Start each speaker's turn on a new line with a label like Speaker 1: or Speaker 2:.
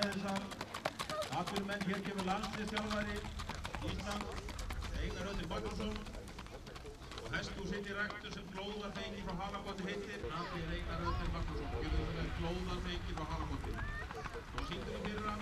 Speaker 1: þessar atvinnumenn. Hér kemur landsliðsþjálfari Íslands, Einar Örn Magnússon, og hesthús inn í ræktun sem Glóðarfengi frá Halakoti heitir. Nafnið er Einar Örn Magnússon, gjörðu vel Glóðarfengi frá Halakoti. Og sýndur í fyrra